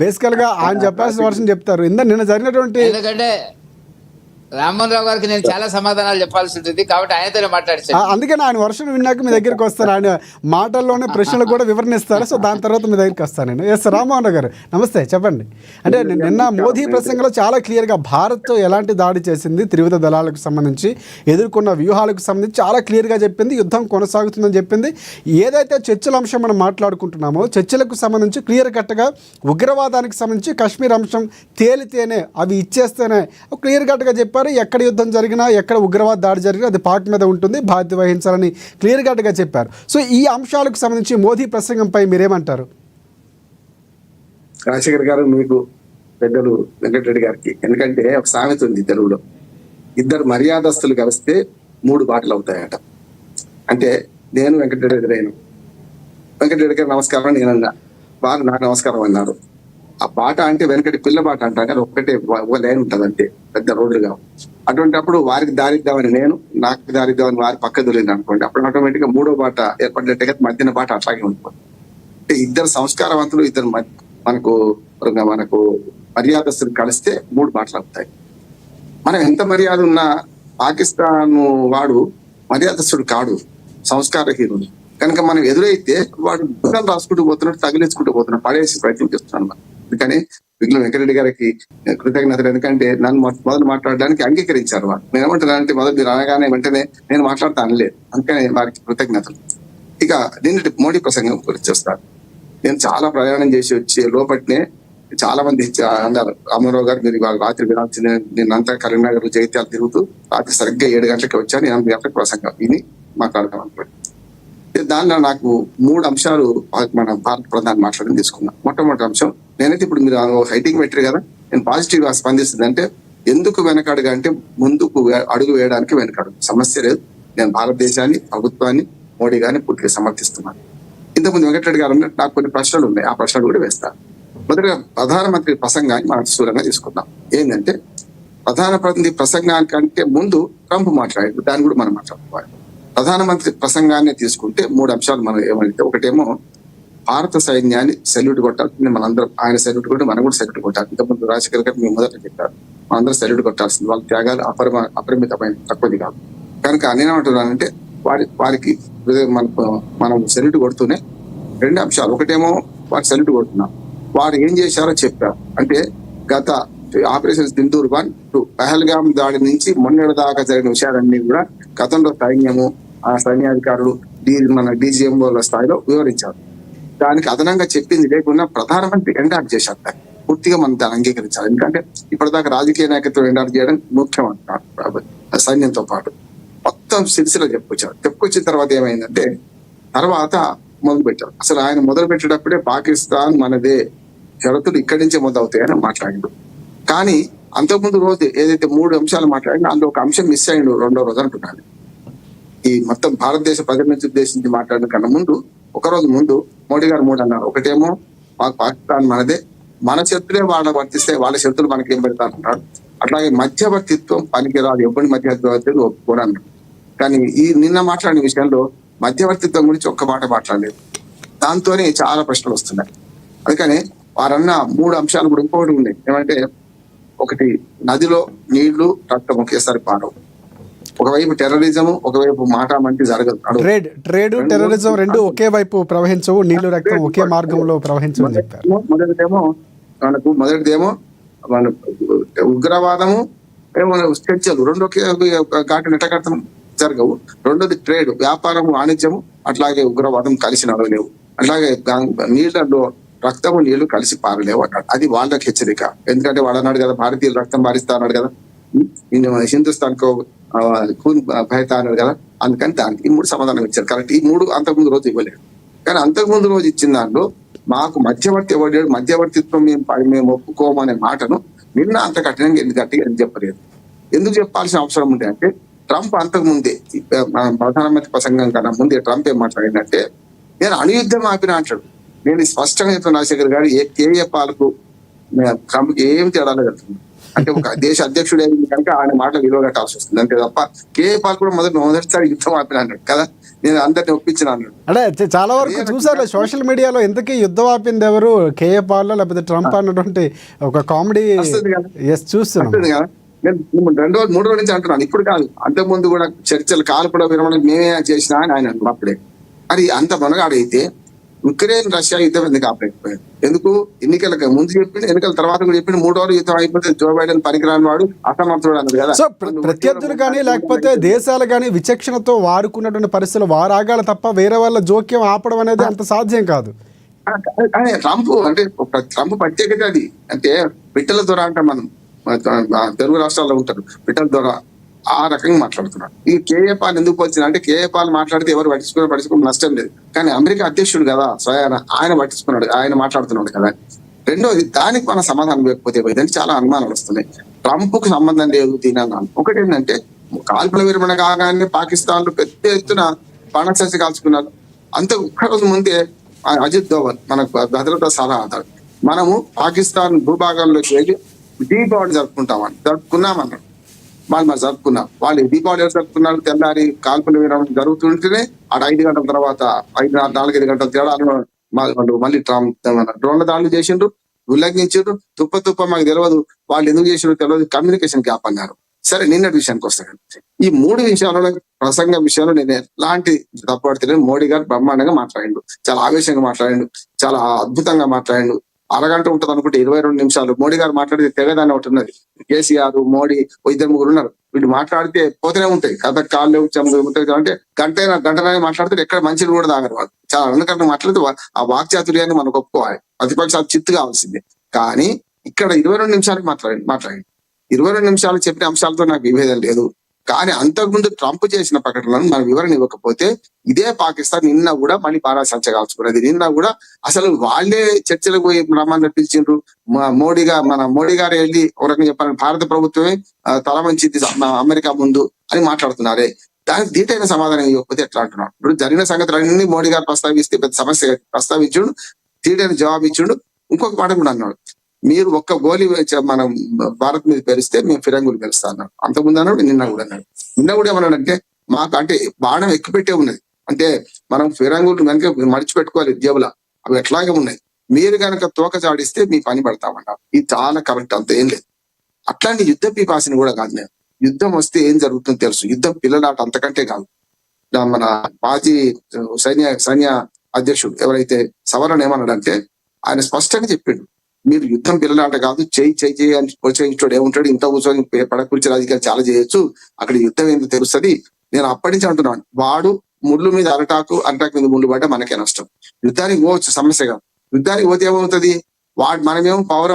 బేసికల్ గా ఆయన చెప్పాల్సిన వర్షన్ చెప్తారు. నిన్న జరిగినటువంటి, ఎందుకంటే రామ్మోహన్ రావు గారికి నేను చాలా సమాధానాలు చెప్పాల్సి ఉంటుంది కాబట్టి ఆయనతోనే మాట్లాడిస్తాను. అందుకని ఆయన వర్షన్ విన్నాక మీ దగ్గరికి వస్తాను. ఆయన మాటల్లోనే ప్రశ్నలకు కూడా వివరణిస్తారు. సో దాని తర్వాత మీ దగ్గరికి వస్తాను నేను. ఎస్ రామ్మోహన్ రావు గారు నమస్తే, చెప్పండి. అంటే నిన్న మోదీ ప్రసంగంలో చాలా క్లియర్గా భారత్ ఎలాంటి దాడి చేసింది, త్రివిధ దళాలకు సంబంధించి ఎదుర్కొన్న వ్యూహాలకు సంబంధించి చాలా క్లియర్గా చెప్పింది. యుద్ధం కొనసాగుతుందని చెప్పింది. ఏదైతే చర్చల అంశం మనం మాట్లాడుకుంటున్నామో చర్చలకు సంబంధించి క్లియర్ కట్గా ఉగ్రవాదానికి సంబంధించి కాశ్మీర్ అంశం తేలితేనే, అవి ఇచ్చేస్తేనే క్లియర్ కట్గా చెప్పారు. ఎక్కడ యుద్ధం జరిగినా, ఎక్కడ ఉగ్రవాద దాడి జరిగినా అది పాక్ మీద ఉంటుంది, బాధ్యత వహించాలని క్లియర్ కట్గా చెప్పారు. సో ఈ అంశాలకు సంబంధించి మోదీ ప్రసంగంపై మీరేమంటారు? రాజశేఖర్ గారు, మీకు పెద్దలు వెంకటరెడ్డి గారికి, ఎందుకంటే ఒక సామెత ఉంది తెలుగులో, ఇద్దరు మర్యాదస్తులు కలిస్తే 3 బాటలు అవుతాయట. అంటే నేను వెంకటరెడ్డి ఎదురైన వెంకటరెడ్డి గారు నమస్కారం నేనన్నా, వారు నాకు నమస్కారం అన్నారు. ఆ బాట అంటే వెనకటి పిల్ల బాట అంటాం కదా, ఒక్కటే ఒక లైన్ ఉంటుంది అంతే, పెద్ద రోడ్లుగా. అటువంటిప్పుడు వారికి దారిద్దామని నేను, నాకు దారిద్దామని వారి పక్క దొరికింది అనుకోండి, అప్పుడు ఆటోమేటిక్ గా 3వ బాట ఏర్పడినట్టుగా మధ్యన బాట అట్లాగే ఉంటుంది. అంటే ఇద్దరు సంస్కారవంతులు, ఇద్దరు మనకు మర్యాదస్తులు కలిస్తే 3 బాటలు అవుతాయి. మనం ఎంత మర్యాద ఉన్నా పాకిస్తాన్ వాడు మర్యాదస్తుడు కాడు, సంస్కారహీనుడు. కనుక మనం ఎదురైతే వాడు బుద్ధలు రాసుకుంటూ పోతున్నాడు, తగిలించుకుంటూ పోతున్నాడు, పడేసి ప్రయత్నం చేస్తున్నాను మనం. అందుకని విఘ్న వెంకటరెడ్డి గారికి కృతజ్ఞతలు. ఎందుకంటే నన్ను మొదలు మాట్లాడడానికి అంగీకరించారు వారు. నేను ఏమంటున్నానంటే మొదలు మీరు అనగానే వెంటనే నేను మాట్లాడతా అనలేదు, అందుకని వారికి కృతజ్ఞతలు. ఇక నిన్నటి మోడీ ప్రసంగం గురించి వస్తారు. నేను చాలా ప్రయాణం చేసి వచ్చే లోపటినే చాలా మంది అన్నారు, రామారావు గారు మీరు ఇవాళ రాత్రి వినాల్సిందే. నేనంతా కరీంనగర్ జగిత్యాల తిరుగుతూ రాత్రి సరిగ్గా 7 గంటలకు వచ్చాను. 8 గంటలకు ప్రసంగం విని మాట్లాడదాం అనుకోండి. దానిలో నాకు 3 అంశాలు మన భారత ప్రధాని మాట్లాడడం తీసుకున్నాం. మొట్టమొదటి అంశం, నేనైతే ఇప్పుడు మీరు హైటింగ్ పెట్టారు కదా, నేను పాజిటివ్ గా స్పందిస్తుంది. అంటే ఎందుకు వెనకడుగా అంటే ముందుకు అడుగు వేయడానికి వెనకడు, సమస్య లేదు. నేను భారతదేశాన్ని, ప్రభుత్వాన్ని, మోడీ గారిని పూర్తిగా సమర్థిస్తున్నాను. ఇంతకుముందు వెంకటరెడ్డి గారు అన్నట్టు నాకు కొన్ని ప్రశ్నలు ఉన్నాయి, ఆ ప్రశ్నలు కూడా వేస్తాను. మొదటిగా ప్రధానమంత్రి ప్రసంగాన్ని మనం స్థూలంగా తీసుకుందాం. ఏంటంటే ప్రధానమంత్రి ప్రసంగానికంటే ముందు ట్రంప్ మాట్లాడారు, దాన్ని కూడా మనం మాట్లాడుకోవాలి. ప్రధానమంత్రి ప్రసంగాన్ని తీసుకుంటే 3 అంశాలు మనం ఏమంటే, ఒకటేమో భారత సైన్యాన్ని సెల్యూట్ కొట్టాల్సింది మనందరం. ఆయన సెల్యూట్ కొట్టి మనం కూడా సెల్యూట్ కొట్టాలి. ఇంతకుముందు రాజశేఖర్ గారు మేము మొదట చెప్పారు, మనందరం సెల్యూట్ కొట్టాల్సింది. వాళ్ళ త్యాగాలు అపరిమితమైన, తక్కువది కాదు. కనుక నేనేమంటున్నానంటే వారికి మనం సెల్యూట్ కొడుతూనే 2 అంశాలు, ఒకటేమో వారు సెల్యూట్ కొడుతున్నాం, వారు ఏం చేశారో చెప్పారు. అంటే గత ఆపరేషన్ సింధూర్ 1, 2 పహల్గాం దాడి నుంచి మొన్నటి దాకా జరిగిన విషయాలన్నీ కూడా గతంలో సైన్యము, ఆ సైన్యాధికారులు, మన డీజీఎంఓల స్థాయిలో వివరించారు. దానికి అదనంగా చెప్పింది లేకుండా ప్రధానమంత్రి ఎండార్ట్ చేశారు. పూర్తిగా మనం దాన్ని అంగీకరించాలి. ఎందుకంటే ఇప్పటిదాకా రాజకీయ నాయకత్వం ఎండార్ట్ చేయడం ముఖ్యం అంటారు. సైన్యంతో పాటు మొత్తం సిరిసిలో చెప్పుకొచ్చిన తర్వాత ఏమైందంటే, తర్వాత మొదలు పెట్టారు. అసలు ఆయన మొదలు పెట్టేటప్పుడే పాకిస్తాన్ మనదే, షరతులు ఇక్కడి నుంచే మొదలవుతాయని మాట్లాడిండు. కానీ అంతకుముందు రోజు ఏదైతే 3 అంశాలు మాట్లాడినా అందులో ఒక అంశం మిస్ అయ్యిండు 2వ రోజు అంటున్నాను. ఈ మొత్తం భారతదేశ ప్రజల నుంచి ఉద్దేశించి మాట్లాడిన కన్నా ముందు, ఒక రోజు ముందు మోడీ గారు 3 అన్నారు. ఒకటేమో పాకిస్తాన్ మనదే, మన శత్రులే వాళ్ళ వర్తిస్తే వాళ్ళ శత్రులు మనకి ఏం పెడతారంటాడు. అట్లాగే మధ్యవర్తిత్వం పనికిరాదు, ఎప్పటి మధ్యవర్తిత్వం ఒప్పుకోడు అన్నాడు. కానీ ఈ నిన్న మాట్లాడిన విషయంలో మధ్యవర్తిత్వం గురించి ఒక్క మాట మాట్లాడలేదు. దాంతోనే చాలా ప్రశ్నలు వస్తున్నాయి. అందుకని వారన్న 3 అంశాలు కూడా ఇంకొకటి ఉన్నాయి. ఏమంటే, ఒకటి నదిలో నీళ్లు, రక్తం ఒకేసారి పారవు. ఒకవైపు టెర్రరిజం, ఒకవైపు మాట మంచి జరగదు. ట్రేడ్ టెర్రరిజం 2 ఒకే వైపు ప్రవహించవు, నీళ్లు రక్తం ఒకే మార్గంలో ప్రవహించవు చెప్పారు. మొదటిదేమో మన ఉగ్రవాదము, ఏమో చర్చలు 2 ఒకే ఘాటు నెట్టకట్టం జరగవు. 2వది ట్రేడ్, వ్యాపారం, వాణిజ్యము, అట్లాగే ఉగ్రవాదం కలిసి నడవలేవు. అట్లాగే నీళ్లలో రక్తము, నీళ్లు కలిసి పారలేవు అన్నాడు. అది వాళ్ళకి హెచ్చరిక. ఎందుకంటే వాడు అన్నాడు కదా, భారతీయులు రక్తం పారిస్తా అన్నాడు కదా, హిందుస్థాన్ కో ఖూన్ బహతా అన్నాడు కదా. అందుకని దానికి ఈ 3 సమాధానం ఇచ్చారు. కరెక్ట్. ఈ 3 అంతకుముందు రోజు ఇవ్వలేదు. కానీ అంతకుముందు రోజు ఇచ్చిన దాంట్లో మాకు మధ్యవర్తి ఎవరు, మధ్యవర్తిత్వం మేము ఒప్పుకోమనే మాటను నిన్న అంత కఠినంగా గట్టిగా చెప్పలేదు. ఎందుకు చెప్పాల్సిన అవసరం ఉంది అంటే, ట్రంప్ అంతకుముందే ప్రధానమంత్రి ప్రసంగం కన్నా ముందే ట్రంప్ ఏం మాట్లాడిందంటే, నేను అణుయుద్ధం ఆపిన అంటాడు. నేను స్పష్టంగా చెప్తాను రాజశేఖర్ గారు, ఏ పాలకు ట్రంప్కి ఏం తేడా జరుగుతుంది. అంటే ఒక దేశ అధ్యక్షుడు అయింది కనుక ఆయన మాట విలువ కట్టాల్సి వస్తుంది అంతే తప్ప కేఏ పాల్ కూడా మొదటిసారి యుద్ధం ఆపిన అన్నాడు కదా, నేను అందరిని ఒప్పించిన అన్నాడు. అంటే చాలా వరకు చూసారు సోషల్ మీడియాలో ఇంతకీ యుద్ధం ఆపింది ఎవరు, కేఏ పాల్ లేకపోతే ట్రంప్ అన్నటువంటి ఒక కామెడీ చూస్తున్నాం కదా. నేను 2 రోజుల నుంచి అంటున్నాను, ఇప్పుడు కాదు అంతకుముందు కూడా చర్చలు కాల్పుల విరమణ మేమే చేసినా అని ఆయన అప్పుడే. అది అంత మనగాడైతే ఉక్రెయిన్ రష్యా యుద్ధం ఎందుకు ఆపలేకపోయాడు? ఎందుకు? ఎన్నికలకు ముందు చెప్పిండు, ఎన్నికల తర్వాత కూడా చెప్పిండు 3 రోజులు యుద్ధం అయిపోతే జో బైడెన్ పనికిరాని వాడు, అసమర్థుడు అన్నది కదా. సో ప్రత్యర్థులు కానీ లేకపోతే దేశాలు కానీ విచక్షణతో వారుకున్నటువంటి పరిస్థితులు వారు ఆగాలి తప్ప వేరే వాళ్ళ జోక్యం ఆపడం అనేది అంత సాధ్యం కాదు. ట్రంప్ అంటే ట్రంప్ ప్రత్యేకత అది. అంటే పిట్టల దొర అంటాం మనం, తెలుగు రాష్ట్రాల్లో ఉంటారు పిట్టల దొర, ఆ రకంగా మాట్లాడుతున్నాడు. ఈ కేఏ పాల్ ఎందుకు వచ్చింది అంటే కేఏ పాల్ మాట్లాడితే ఎవరు పట్టించుకుని నష్టం లేదు, కానీ అమెరికా అధ్యక్షుడు కదా స్వయాన, ఆయన పట్టించుకున్నాడు, ఆయన మాట్లాడుతున్నాడు కదా. రెండోది దానికి మన సమాధానం లేకపోతే పోయిందంటే చాలా అనుమానాలు వస్తున్నాయి. ట్రంప్ కు సంబంధం లేదు తినన్నాను. ఒకటి ఏంటంటే కాల్పుల విరమణ కాగానే పాకిస్తాన్ లో పెద్ద ఎత్తున బాణసంచి కాల్చుకున్నారు. అంత ఒక్కరోజు ముందే అజిత్ దోవల్ మనకు భద్రతా సలహాదారు, మనము పాకిస్తాన్ భూభాగంలోకి వెళ్ళి దీపావళి జరుపుకున్నామన్నాడు. వాళ్ళు జరుపుకున్నాం. వాళ్ళు దీపావళి ఎవరు జరుపుకున్నారు? తెల్లారి కాల్పుల విరమణ జరుగుతుంటేనే అటు 5 గంటల తర్వాత 4-5 గంటల తేడాలు మళ్ళీ డ్రోన్ల దాడులు చేసిండ్రు, ఉల్లంఘించారు. తుప్ప మాకు తెలియదు, వాళ్ళు ఎందుకు చేసిండ్రు తెలియదు, కమ్యూనికేషన్ గ్యాప్ అన్నారు. సరే, నిన్నటి విషయానికి వస్తాను. ఈ 3 విషయాలలో ప్రసంగ విషయంలో నేను ఎలాంటి తప్పడుతున్నాను. మోడీ గారు బ్రహ్మాండంగా మాట్లాడిండు, చాలా ఆవేశంగా మాట్లాడిండు, చాలా అద్భుతంగా మాట్లాడిండు. అరగంట ఉంటుంది అనుకుంటే 22 నిమిషాలు మోడీ గారు మాట్లాడితే తెగదాన్ని ఒకటి ఉన్నది. కేసీఆర్, మోడీ 2-3 ఉన్నారు, వీళ్ళు మాట్లాడితే పోతూనే ఉంటాయి. కథ కాళ్ళు ఉంటాయి అంటే గంటనే మాట్లాడితే ఎక్కడ మంచిని కూడా తాగరు వాళ్ళు. చాలా అనుకంటే మాట్లాడితే ఆ వాక్చాతుర్యాన్ని మనకు ఒప్పుకోవాలి, ప్రతిపక్షాలు చిత్తు కావాల్సిందే. కానీ ఇక్కడ 22 నిమిషాలకు మాట్లాడి 22 నిమిషాలు చెప్పిన అంశాలతో నాకు విభేదం లేదు. కానీ అంతకుముందు ట్రంప్ చేసిన ప్రకటనలను మనం వివరణ ఇవ్వకపోతే ఇదే పాకిస్తాన్ నిన్న కూడా మళ్ళీ పారాసంచగాల్చుకున్నది. నిన్న కూడా అసలు వాళ్ళే చర్చలకు పోయి రమ్మని పిలిచిండ్రు. మన మోడీ గారు వెళ్ళి ఒక రకంగా చెప్పాలని భారత ప్రభుత్వమే తల మంచిది అమెరికా ముందు అని మాట్లాడుతున్నారే, దానికి దీటైన సమాధానం ఇవ్వకపోతే ఎట్లా అంటున్నాడు? ఇప్పుడు జరిగిన సంగతులన్నీ మోడీ గారు ప్రస్తావిస్తే పెద్ద సమస్య ప్రస్తావించుడు, తీటైన జవాబు ఇచ్చుడు. ఇంకొక మాట కూడా అన్నాడు, మీరు ఒక్క గోలీ మనం భారత్ మీద పెరిస్తే మేము ఫిరంగులు పెరుస్తా అన్నాడు. అంతకుముందు అన్నాడు, నిన్న కూడా ఏమన్నాడంటే మాకు అంటే బాణం ఎక్కుపెట్టే ఉన్నది, అంటే మనం ఫిరంగులు వెనక మడిచిపెట్టుకోవాలి జేబుల, అవి ఎట్లాగే ఉన్నాయి, మీరు కనుక తోక చాడిస్తే మీ పని పడతామన్నారు. ఇది చాలా కరెక్ట్, అంత ఏం లేదు. అట్లాంటి యుద్ధ పిపాసిని కూడా కాదు నేను. యుద్ధం వస్తే ఏం జరుగుతుందో తెలుసు. యుద్ధం పిల్లలాట అంతకంటే కాదు. మన మాజీ సైన్య అధ్యక్షుడు ఎవరైతే సవరణ ఏమన్నాడంటే ఆయన స్పష్టంగా చెప్పిండు, మీరు యుద్ధం పిల్లలాట కాదు, చేయి అని ప్రోత్సహించాడు ఏముంటాడు, ఇంత కూర్చొని పడకుర్చి రాజకీయాలు చాలా చేయొచ్చు, అక్కడ యుద్ధం ఏంటో తెలుస్తుంది. నేను అప్పటి నుంచి అంటున్నాను, వాడు ముళ్ళు మీద అరటాకు మీద ముళ్ళు పడ్డా మనకే నష్టం. యుద్ధానికి పోవచ్చు, సమస్య కాదు. యుద్ధానికి పోతే ఏమవుతుంది, మనమేమో పవర్